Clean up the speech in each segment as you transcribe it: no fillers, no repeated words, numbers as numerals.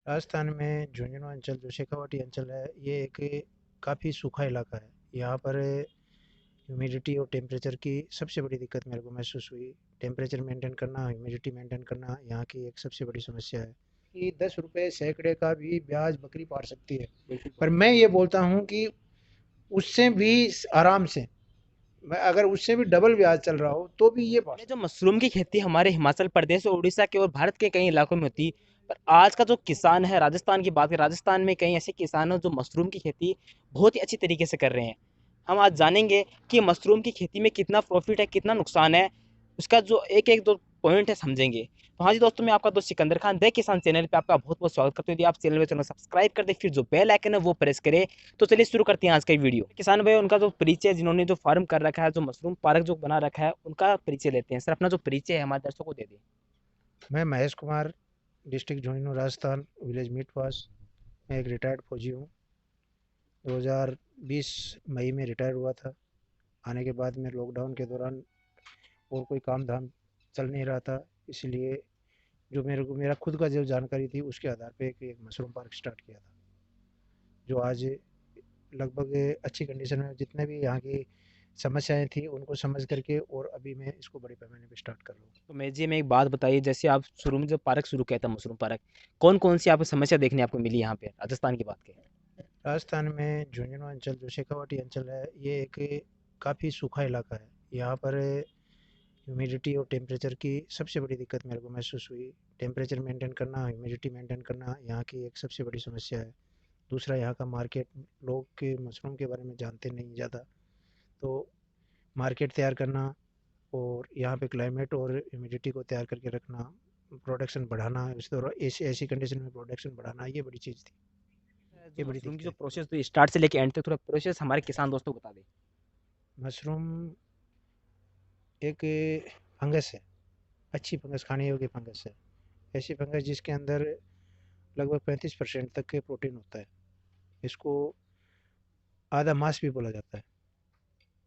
राजस्थान में झुंझुनू अंचल जो शेखावाटी अंचल है, ये एक काफ़ी सूखा इलाका है। यहाँ पर ह्यूमिडिटी और टेम्परेचर की सबसे बड़ी दिक्कत मेरे को महसूस हुई। टेम्परेचर मेंटेन करना, ह्यूमिडिटी मेंटेन करना यहाँ की एक सबसे बड़ी समस्या है कि 10 रुपये सैकड़े का भी ब्याज बकरी पाल सकती है। पर मैं ये बोलता हूँ कि उससे भी आराम से, मैं अगर उससे भी डबल ब्याज चल रहा हो तो भी ये पाल पहले जो सकती मशरूम की खेती हमारे हिमाचल प्रदेश और उड़ीसा के और भारत के कई इलाकों में होती, पर आज का जो किसान है, राजस्थान की बात करें, राजस्थान में कई ऐसे किसान हैं जो मशरूम की खेती बहुत ही अच्छी तरीके से कर रहे हैं। हम आज जानेंगे कि मशरूम की खेती में कितना प्रॉफिट है, कितना नुकसान है, उसका जो एक एक दो पॉइंट है समझेंगे। तो हाँ जी दोस्तों, मैं आपका दोस्त सिकंदर खान द किसान चैनल पे आपका बहुत बहुत स्वागत करते हैं। यदि आप चैनल सब्सक्राइब कर दे, फिर जो बेल आइकन है वो प्रेस करें। तो चलिए शुरू करते हैं आज का वीडियो। किसान भाई, उनका जो परिचय, जिन्होंने जो फार्म कर रखा है, जो मशरूम पार्क जो बना रखा है, उनका परिचय लेते हैं। सर, अपना जो परिचय है हमारे दर्शकों को दे दें। है। मैं महेश कुमार, डिस्ट्रिक्ट झुंझुनू राजस्थान, विलेज मीट पास। मैं एक रिटायर्ड फौजी हूँ। 2020 मई में रिटायर हुआ था। आने के बाद में लॉकडाउन के दौरान और कोई काम धाम चल नहीं रहा था, इसलिए जो मेरे को मेरा खुद का जो जानकारी थी उसके आधार पे एक मशरूम पार्क स्टार्ट किया था, जो आज लगभग अच्छी कंडीशन में, जितने भी यहाँ की समस्याएं थी उनको समझ करके, और अभी मैं इसको बड़े पैमाने पे स्टार्ट कर रहा हूँ। तो मैं जी, मैं एक बात बताइए, जैसे आप शुरू में जब पार्क शुरू किया था, मशरूम पार्क, कौन कौन सी आपको समस्या देखने आपको मिली यहाँ पे राजस्थान की बात करें? राजस्थान में झुंझुनू अंचल जो शेखावाटी अंचल है, ये एक काफ़ी सूखा इलाका है। यहाँ पर ह्यूमिडिटी और टेम्परेचर की सबसे बड़ी दिक्कत मेरे को महसूस हुई। टेम्परेचर मेंटेन करना, ह्यूमिडिटी मेंटेन करना यहाँ की एक सबसे बड़ी समस्या है। दूसरा, यहाँ का मार्केट, लोग के मशरूम के बारे में जानते नहीं ज़्यादा, तो मार्केट तैयार करना और यहाँ पे क्लाइमेट और ह्यूमिडिटी को तैयार करके रखना, प्रोडक्शन बढ़ाना, इस दौरान ऐसी ऐसी कंडीशन में प्रोडक्शन बढ़ाना, ये बड़ी चीज़ थी। जो ये बड़ी मशरूम की दिक्कत जो है। प्रोसेस थी स्टार्ट से लेके एंड तक, थोड़ा प्रोसेस हमारे किसान दोस्तों को बता दें। मशरूम एक फंगस है, अच्छी फंगस, खाने योग्य फंगस है। ऐसी फंगस जिसके अंदर लगभग 35% तक के प्रोटीन होता है। इसको आधा मांस भी बोला जाता है।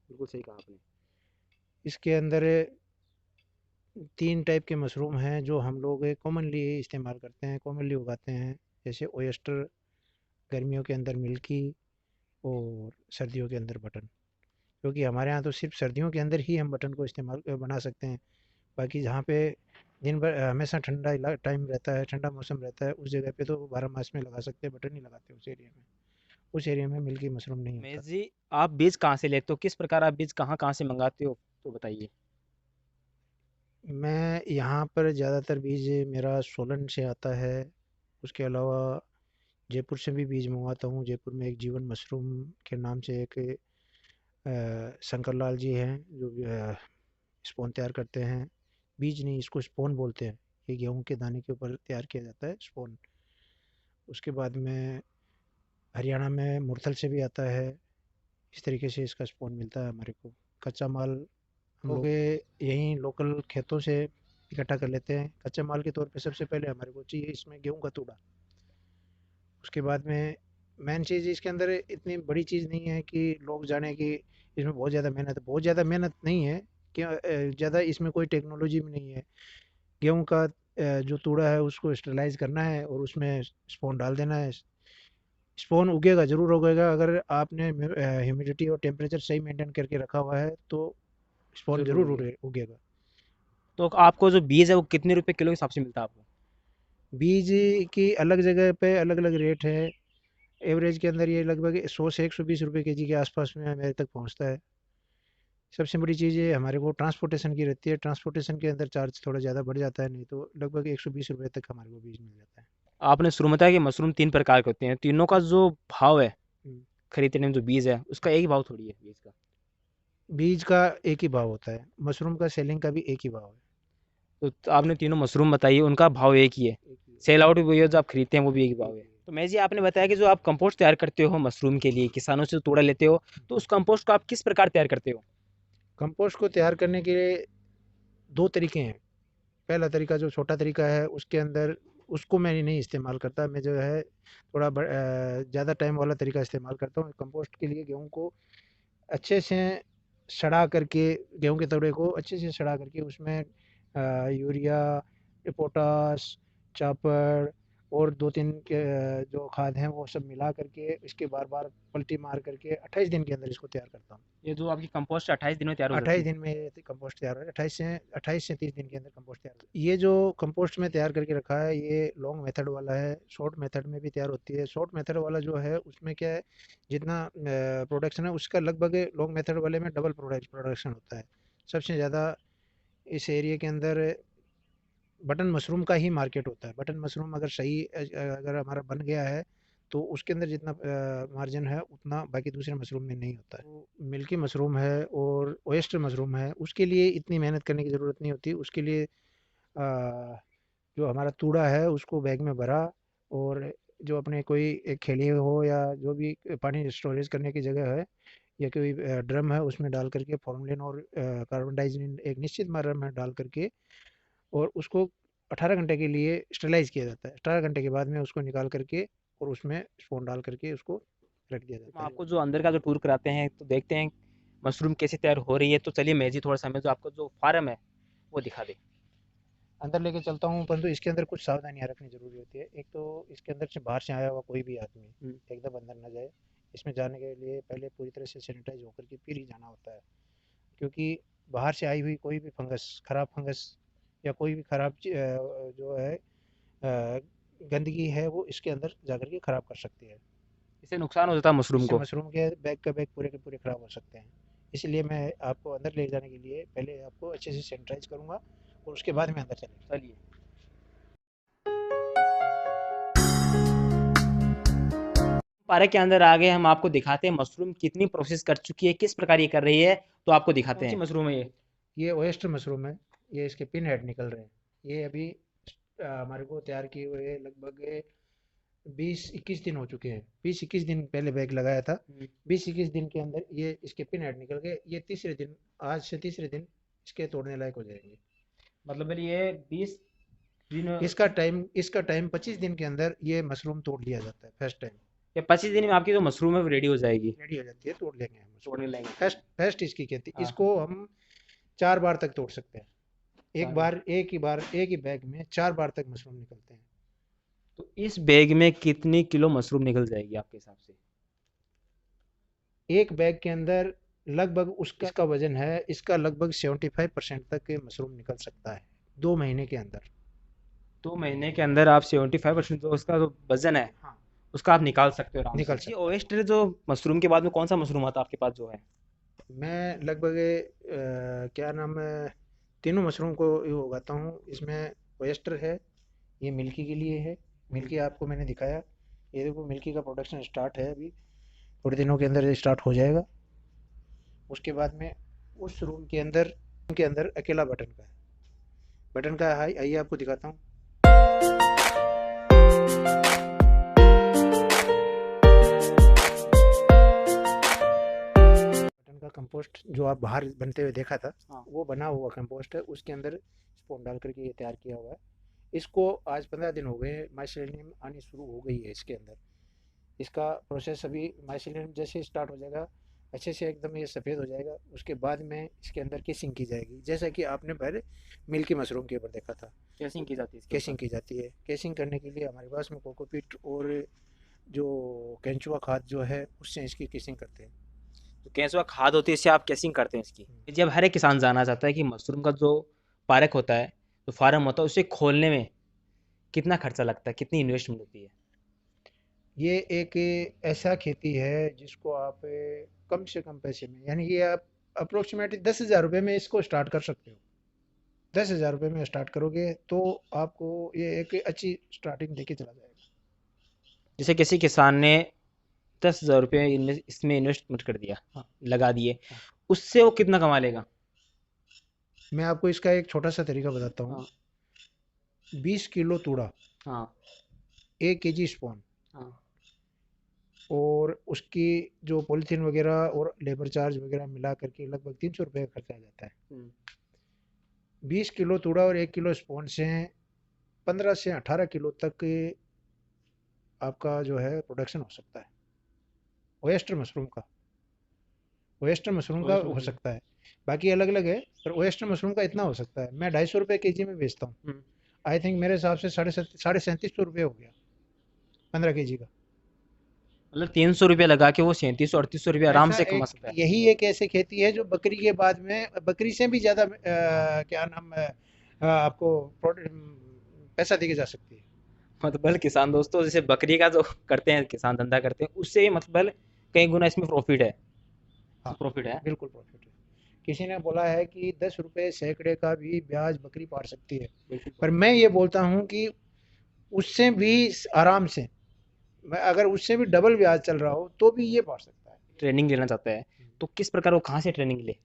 बिल्कुल सही कहा आपने। इसके अंदर 3 टाइप के मशरूम हैं जो हम लोग कॉमनली इस्तेमाल करते हैं, कॉमनली उगाते हैं। जैसे ओयस्टर, गर्मियों के अंदर मिल्की, और सर्दियों के अंदर बटन। क्योंकि हमारे यहाँ तो सिर्फ सर्दियों के अंदर ही हम बटन को इस्तेमाल बना सकते हैं। बाकी जहाँ पे दिन भर हमेशा ठंडा टाइम रहता है, ठंडा मौसम रहता है, उस जगह पे तो 12 मास में लगा सकते हैं, बटन नहीं लगाते उस एरिया में। उस एरिया में मिल्की मशरूम नहीं होता। महेश जी, आप बीज कहाँ से लेते हो, किस प्रकार आप बीज कहाँ कहाँ से मंगाते हो, तो बताइए। मैं यहाँ पर ज़्यादातर बीज मेरा सोलन से आता है। उसके अलावा जयपुर से भी बीज मंगवाता हूँ। जयपुर में एक जीवन मशरूम के नाम से एक शंकर लाल जी हैं, जो स्पोन तैयार करते हैं। बीज नहीं, इसको स्पोन बोलते हैं। ये गेहूं के दाने के ऊपर तैयार किया जाता है, स्पोन। उसके बाद में हरियाणा में मुरथल से भी आता है। इस तरीके से इसका स्पोन मिलता है हमारे को। कच्चा माल हम लोग यहीं लोकल खेतों से इकट्ठा कर लेते हैं। कच्चे माल के तौर पे सबसे पहले हमारे को चाहिए इसमें गेहूं का तूड़ा। उसके बाद में मेन चीज़ इसके अंदर इतनी बड़ी चीज़ नहीं है कि लोग जाने कि इसमें बहुत ज़्यादा मेहनत है। बहुत ज़्यादा मेहनत नहीं है, क्या ज़्यादा इसमें कोई टेक्नोलॉजी भी नहीं है। गेहूं का जो तूड़ा है उसको स्टरलाइज करना है और उसमें स्पोन डाल देना है। स्पोन उगेगा, ज़रूर उगेगा। अगर आपने ह्यूमिडिटी और टेम्परेचर सही मेंटेन करके रखा हुआ है तो स्पोन जरूर ज़रूर होगी। उगेगा। तो आपको जो बीज है वो कितने रुपए किलो के हिसाब से मिलता है आपको? बीज की अलग जगह पे अलग अलग रेट है। एवरेज के अंदर ये लगभग 100 से 120 रुपये केजी के आसपास में मेरे तक पहुंचता है। सबसे बड़ी चीज़ ये हमारे को ट्रांसपोर्टेशन की रहती है। ट्रांसपोर्टेशन के अंदर चार्ज थोड़ा ज़्यादा बढ़ जाता है, नहीं तो लगभग 120 रुपये तक हमारे को बीज मिल जाता है। आपने शुरू में बताया कि मशरूम तीन प्रकार के होते हैं, तीनों का जो भाव है हम्म। खरीदने में, जो बीज है उसका एक ही भाव थोड़ी है बीज का। बीज का एक ही भाव होता है, मशरूम का सेलिंग का भी एक ही भाव है। तो आपने तीनों मशरूम बताइए, उनका भाव एक ही है। एक ही है। सेल आउट भी वही है, जो आप खरीदते हैं वो भी एक ही भाव एक है। ही तो मैं जी, आपने बताया कि जो आप कंपोस्ट तैयार करते हो मशरूम के लिए, किसानों से तोड़ा लेते हो, तो है। उस कंपोस्ट को आप किस प्रकार तैयार करते हो? कंपोस्ट को तैयार करने के लिए दो तरीके हैं। पहला तरीका जो छोटा तरीका है, उसके अंदर उसको मैं नहीं इस्तेमाल करता। मैं जो है थोड़ा ज़्यादा टाइम वाला तरीका इस्तेमाल करता हूँ कंपोस्ट के लिए। गेहूँ को अच्छे से सड़ा करके, गेहूँ के तवड़े को अच्छे से सड़ा करके उसमें यूरिया, पोटाश, चापड़, और 2-3 के जो खाद हैं वो सब मिला करके इसके बार-बार पलटी मार करके 28 दिन के अंदर इसको तैयार करता हूँ। ये जो आपकी कंपोस्ट 28 दिन में तैयार हो जाती 28 है। दिन में ये कंपोस्ट तैयार हो, 28 से 30 दिन के अंदर कंपोस्ट तैयार हो। ये जो कंपोस्ट में तैयार करके रखा है ये लॉन्ग मेथड वाला है, शॉर्ट मेथड में भी तैयार होती है। शॉर्ट मेथड वाला जो है उसमें क्या है, जितना प्रोडक्शन है उसका लगभग लॉन्ग मेथड वाले में डबल प्रोडक्शन होता है। सबसे ज़्यादा इस एरिया के अंदर बटन मशरूम का ही मार्केट होता है। बटन मशरूम अगर सही अगर हमारा बन गया है तो उसके अंदर जितना मार्जिन है उतना बाकी दूसरे मशरूम में नहीं होता है। तो मिल्की मशरूम है और ओएस्टर मशरूम है उसके लिए इतनी मेहनत करने की ज़रूरत नहीं होती। उसके लिए जो हमारा तूड़ा है उसको बैग में भरा और जो अपने कोई एक खेली हो या जो भी पानी स्टोरेज करने की जगह है या कोई ड्रम है उसमें डाल करके फॉर्मलिन और कार्बन डाइऑक्साइड एक निश्चित मात्रा में डाल करके और उसको 18 घंटे के लिए स्टरलाइज किया जाता है। 18 घंटे के बाद में उसको निकाल करके और उसमें स्पून डाल करके उसको रख दिया हम जाता है। आपको जो अंदर का जो टूर कराते हैं तो देखते हैं मशरूम कैसे तैयार हो रही है। तो चलिए मैं जी थोड़ा सा हमें जो आपका जो फार्म है वो दिखा दें। अंदर लेके चलता हूँ परंतु इसके अंदर कुछ सावधानियां रखनी जरूरी होती है। एक तो इसके अंदर से बाहर से आया हुआ कोई भी आदमी हम्म, एकदम अंदर ना जाए। इसमें जाने के लिए पहले पूरी तरह से सैनिटाइज होकर के फिर ही जाना होता है, क्योंकि बाहर से आई हुई कोई भी फंगस, खराब फंगस या कोई भी खराब जो है गंदगी है वो इसके अंदर जाकर के खराब कर सकती है। इससे नुकसान हो जाता है मशरूम इससे को। मशरूम के बैग का बैग पूरे के पूरे खराब हो सकते हैं। इसलिए मैं आपको अंदर ले जाने के लिए पहले आपको अच्छे से सैनिटाइज करूँगा और उसके बाद में अंदर चलेंगे। चलिए। पार्क के अंदर आ गए, हम आपको दिखाते हैं मशरूम कितनी प्रोसेस कर चुकी है, किस प्रकार ये कर रही है। तो आपको दिखाते हैं। कौन सी मशरूम है ये? ये ओएस्टर मशरूम है। ये इसके पिन हेड निकल रहे हैं। ये अभी हमारे को तैयार किए हुए लगभग 20-21 दिन हो चुके हैं। 20-21 दिन पहले बैग लगाया था। हम्म, 20-21 दिन के अंदर ये इसके पिन हेड निकल गए। ये तीसरे दिन, आज से तीसरे दिन इसके तोड़ने लायक हो जाएंगे। मतलब फिर ये 20 दिन। इसका टाइम 25 दिन के अंदर ये मशरूम तोड़ लिया जाता है फर्स्ट टाइम। ये 25 दिन में आपकी जो मशरूम है वो रेडी हो जाएगी। रेडी हो जाती है, तोड़ लेंगे हम उसको। तोड़ने लायक। फर्स्ट फर्स्ट इसकी खेती, हाँ। इसको हम 4 बार तक तोड़ सकते हैं। चार बार। एक ही बैग में 4 बार तक मशरूम निकलते हैं। तो इस बैग में कितनी किलो मशरूम निकल जाएगी आपके हिसाब से? एक बैग के अंदर लगभग उसका इसका वजन है, इसका लगभग 75% तक मशरूम निकल सकता है 2 महीने के अंदर। 2 महीने के अंदर आप 75% जो उसका जो वजन है हाँ, उसका आप निकाल सकते हो आराम निकल से। ये सकता है। ओएस्टर जो मशरूम के बाद में कौन सा मशरूम आता है आपके पास जो है? मैं लगभग क्या नाम है, तीनों मशरूम को ये उगाता हूँ। इसमें ओएस्टर है, ये मिल्की के लिए है। मिल्की आपको मैंने दिखाया। ये देखो मिल्की का प्रोडक्शन स्टार्ट है अभी, थोड़े दिनों के अंदर ये स्टार्ट हो जाएगा। उसके बाद में उस रूम के अंदर अकेला बटन का है। बटन का है, आइए आपको दिखाता हूँ। बटन का कंपोस्ट जो आप बाहर बनते हुए देखा था, हाँ। वो बना हुआ कंपोस्ट है। उसके अंदर स्पून डाल करके ये तैयार किया हुआ है। इसको आज 15 दिन हो गए, माइसेलियम आनी शुरू हो गई है इसके अंदर। इसका प्रोसेस अभी माइसेलियम जैसे स्टार्ट हो जाएगा, अच्छे से एकदम ये सफ़ेद हो जाएगा, उसके बाद में इसके अंदर केसिंग की जाएगी। जैसा कि आपने पहले मिल्की मशरूम के ऊपर देखा था, कैसिंग की जाती है इसके केसिंग ऊपर? की जाती है। केसिंग करने के लिए हमारे पास में कोकोपीट और जो केंचुआ खाद जो है उससे इसकी केसिंग करते हैं। तो केंचुआ खाद होती है, इससे आप कैसिंग करते हैं इसकी। जब हर एक किसान जानना चाहता है कि मशरूम का जो पार्क होता है, जो फार्म होता है, उसे खोलने में कितना खर्चा लगता है, कितनी इन्वेस्टमेंट होती है? ये एक ऐसा खेती है जिसको आप कम से कम पैसे में, यानी ये आप अप्रोक्सीमेटली 10,000 रुपये में इसको स्टार्ट कर सकते हो। 10,000 रुपये में स्टार्ट करोगे तो आपको ये एक अच्छी स्टार्टिंग देके चला जाएगा। जैसे किसी किसान ने 10,000 रुपये इसमें इन्वेस्टमेंट कर दिया, हाँ, लगा दिए, हाँ। उससे वो कितना कमा लेगा? मैं आपको इसका एक छोटा सा तरीका बताता हूँ। हाँ। 20 किलो तूड़ा, हाँ। 1 kg स्पॉन हाँ। और उसकी जो पॉलीथीन वगैरह और लेबर चार्ज वगैरह मिला करके लगभग 300 रुपये का खर्चा आ जाता है। हम्म, 20 किलो तूड़ा और 1 किलो स्पॉन से 15 से 18 किलो तक आपका जो है प्रोडक्शन हो सकता है ओएस्टर मशरूम का। ओएस्टर मशरूम का ओएस्टर हो मशरूम। सकता है, बाकी अलग अलग है, पर ओएस्टर मशरूम का इतना हो सकता है। मैं 250 रुपये केजी में बेचता हूँ। हम्म। आई थिंक मेरे हिसाब से 3750 रुपये हो गया। 15 kg का। मतलब 300 रुपये लगा के वो 3700 3800 रुपये आराम ऐसा से कमा एक सकता है। यही एक ऐसी खेती है जो बकरी के बाद में बकरी से भी ज़्यादा क्या नाम है, आपको पैसा देके जा सकती है। मतलब किसान दोस्तों जैसे बकरी का जो करते हैं, किसान धंधा करते हैं, उससे मतलब कई गुना इसमें प्रॉफिट है। हाँ, प्रॉफिट है। बिल्कुल प्रॉफिट है। किसी ने बोला है कि 10 रुपए सैकड़े का भी ब्याज बकरी पार सकती है। बिल्कुल पर प्रॉफिट मैं है। ये बोलता हूँ कि उससे भी आराम से, मैं अगर उससे भी डबल ब्याज चल रहा हो तो भी ये पार सकता है। ट्रेनिंग लेना चाहता है, तो किस प्रकार वो कहाँ से ट्रेनिंग ले?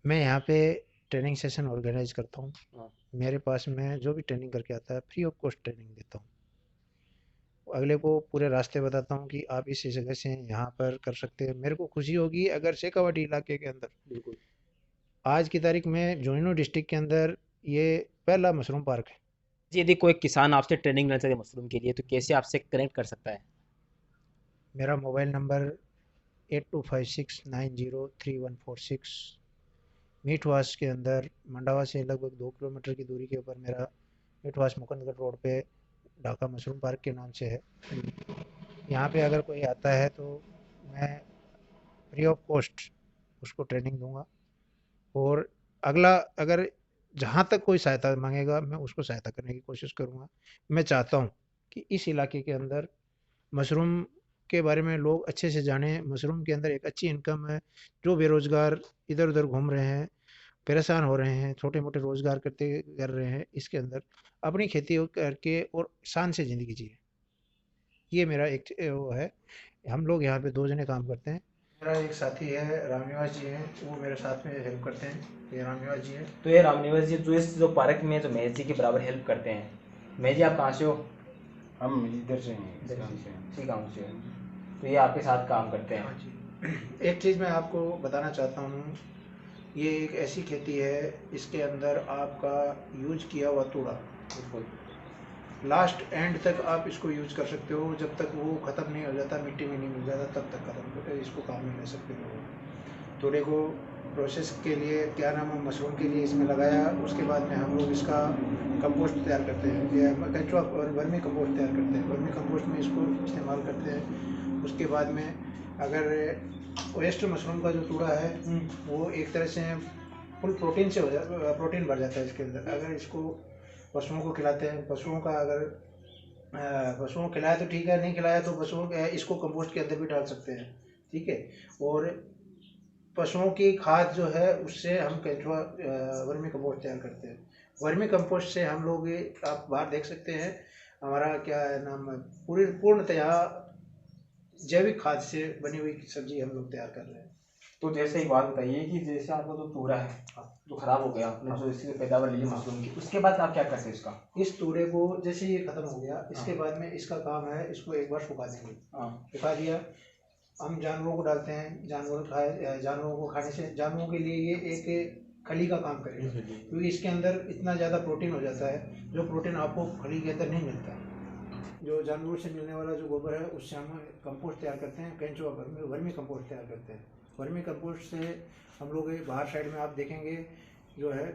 मैं यहाँ पे ट्रेनिंग सेशन ऑर्गेनाइज करता हूँ। हाँ, मेरे पास में जो भी ट्रेनिंग करके आता है फ्री ऑफ कॉस्ट ट्रेनिंग देता हूँ। अगले को पूरे रास्ते बताता हूँ कि आप इस जगह से यहाँ पर कर सकते हैं। मेरे को खुशी होगी अगर शेखावाटी इलाके के अंदर बिल्कुल। आज की तारीख में जोइनो डिस्ट्रिक्ट के अंदर ये पहला मशरूम पार्क है। जी, यदि कोई किसान आपसे ट्रेनिंग लेना चाहे मशरूम के लिए, तो कैसे आपसे कनेक्ट कर सकता है? मेरा मोबाइल नंबर 8256903146। मीठवास के अंदर मंडावा से लगभग 2 किलोमीटर की दूरी के ऊपर मेरा मीठवास मुकंदगढ़ रोड पे ढाका मशरूम पार्क के नाम से है। यहाँ पे अगर कोई आता है तो मैं फ्री ऑफ कॉस्ट उसको ट्रेनिंग दूंगा। और अगला अगर जहाँ तक कोई सहायता मांगेगा मैं उसको सहायता करने की कोशिश करूँगा। मैं चाहता हूँ कि इस इलाके के अंदर मशरूम के बारे में लोग अच्छे से जानें। मशरूम के अंदर एक अच्छी इनकम है। जो बेरोज़गार इधर उधर घूम रहे हैं, परेशान हो रहे हैं, छोटे मोटे रोज़गार करते कर रहे हैं, इसके अंदर अपनी खेती करके और शान से ज़िंदगी जिए। ये मेरा एक वो है। हम लोग यहाँ पे 2 जने काम करते हैं। मेरा एक साथी है रामनिवास जी हैं, वो मेरे साथ में हेल्प करते हैं। ये रामनिवास जी हैं। तो ये रामनिवास जी जो इस जो पार्क में जो महेश जी के बराबर हेल्प करते हैं। महेश जी, आप कहाँ से हो? हम इधर से हैं, इस इधर गाँव से, से हैं। इसी गाँव से हो। तो ये आपके साथ काम करते हाँ हैं। जी। एक चीज़ मैं आपको बताना चाहता हूँ। ये एक ऐसी खेती है, इसके अंदर आपका यूज किया हुआ तूड़ा बिल्कुल। लास्ट एंड तक आप इसको यूज कर सकते हो। जब तक वो ख़त्म नहीं हो जाता, मिट्टी में नहीं मिल जाता, तब तक ख़त्म इसको काम में ले सकते हो। तूड़े को प्रोसेस के लिए क्या नाम है, मशरूम के लिए इसमें लगाया। उसके बाद में हम लोग इसका कंपोस्ट तैयार करते हैं, या केंचुआ और वर्मी कंपोस्ट तैयार करते हैं। वर्मी कंपोस्ट में इसको इस्तेमाल करते हैं। उसके बाद में अगर वेस्ट मशरूम का जो तूड़ा है वो एक तरह से फुल प्रोटीन से हो जाता, प्रोटीन भर जाता है इसके अंदर। अगर इसको पशुओं को खिलाते हैं, पशुओं का अगर पशुओं को खिलाया तो ठीक है, नहीं खिलाया तो पशुओं इसको कंपोस्ट के अंदर भी डाल सकते हैं। ठीक है। और पशुओं की खाद जो है उससे हम केंचुआ वर्मी कंपोस्ट तैयार करते हैं। वर्मी कंपोस्ट से हम लोग आप बाहर देख सकते हैं, हमारा क्या है नाम है, पूरी पूर्णतया जैविक खाद से बनी हुई सब्जी हम लोग तैयार कर रहे हैं। तो जैसे एक बात बताइए कि जैसे आपका जो तूड़ा है, जो खराब हो गया, आपने जो इसकी पैदावार ली मशरूम की, उसके बाद आप क्या करते हैं इसका? इस तूड़े को जैसे ये खत्म हो गया, इसके बाद में इसका काम है इसको एक बार सुखा देंगे। हाँ। सुखा दिया, हम जानवरों को डालते हैं। जानवर खाए, जानवरों को खाने से जानवरों के लिए ये एक खली का काम करेगा, क्योंकि इसके अंदर इतना ज़्यादा प्रोटीन हो जाता है जो प्रोटीन आपको खली के अंदर नहीं मिलता है। जो जानवरों से मिलने वाला जो गोबर है उससे हम कंपोस्ट तैयार करते हैं, केंचुआ वर्मी कंपोस्ट तैयार करते हैं। वर्मी कंपोस्ट से हम लोग बाहर साइड में आप देखेंगे जो है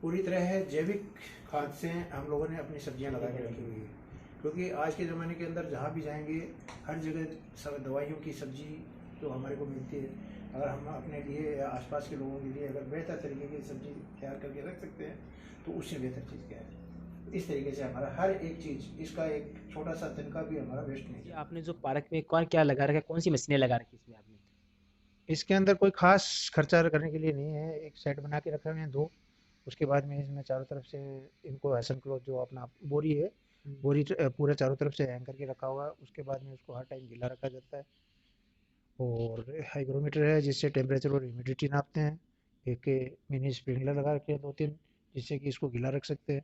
पूरी तरह है जैविक खाद से हम लोगों ने अपनी सब्जियां लगा के रखी हुई है। क्योंकि आज के ज़माने के अंदर जहाँ भी जाएंगे हर जगह सब दवाइयों की सब्जी जो हमारे को मिलती है। अगर हम अपने लिए या आसपास के लोगों के लिए अगर बेहतर तरीके की सब्जी तैयार करके रख सकते हैं तो उससे बेहतर चीज़ क्या है। इस तरीके से हमारा हर एक चीज़, इसका एक छोटा सा तिनका भी हमारा वेस्ट नहीं जी, जाता। आपने जो पार्क में कौन क्या लगा रखा है, कौन सी मशीनें लगा रखी है इसमें आपने? इसके अंदर कोई खास खर्चा करने के लिए नहीं है। एक सेट बना के रखे हुए हैं दो। उसके बाद में इसमें चारों तरफ से इनको हसन क्लॉथ जो अपना बोरी है, बोरी पूरे चारों तरफ से हैंग करके रखा हुआ है। उसके बाद में उसको हर टाइम गीला रखा जाता है। और हाइग्रोमीटर है जिससे टेम्परेचर और ह्यूमिडिटी नापते हैं। एक मिनी स्प्रिंकलर लगा रखे हैं 2-3, जिससे कि इसको गीला रख सकते हैं।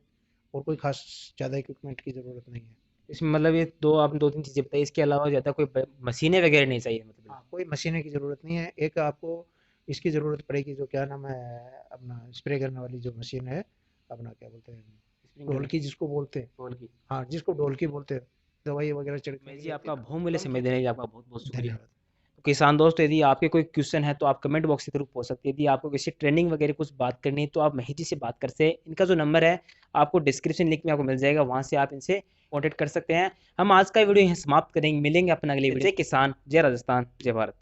और कोई खास ज़्यादा इक्विपमेंट की ज़रूरत नहीं है। इसमें मतलब ये दो आपने 2-3 चीज़ें बताई, इसके अलावा ज़्यादा कोई मशीनें वगैरह नहीं चाहिए मतलब? हाँ, कोई मशीनें की ज़रूरत नहीं है। एक आपको इसकी ज़रूरत पड़ेगी जो क्या नाम है, अपना स्प्रे करने वाली जो मशीन है, अपना क्या बोलते हैं, स्प्रिंकलर, ढोलकी जिसको बोलते हैं। ढोल की। हाँ, जिसको ढोलकी बोलते हैं, दवाई वगैरह छिड़कने मैं के जी लिए आती आपका है। बहुमूल्य कम समय कीमत। देने के लिए आपका बहुत बहुत शुक्रिया। धन्यवाद। तो किसान दोस्तों, यदि आपके कोई क्वेश्चन है तो आप कमेंट बॉक्स के थ्रू पूछ सकते हैं। यदि आपको किसी ट्रेनिंग वगैरह कुछ बात करनी है तो आप महीजी से बात कर सकते हैं। इनका जो नंबर है आपको डिस्क्रिप्शन लिंक में आपको मिल जाएगा, वहाँ से आप इनसे कॉन्टेक्ट कर सकते हैं। हम आज का वीडियो यहाँ समाप्त करेंगे, मिलेंगे अपना अगली वीडियो। जय किसान, जय राजस्थान, जय भारत।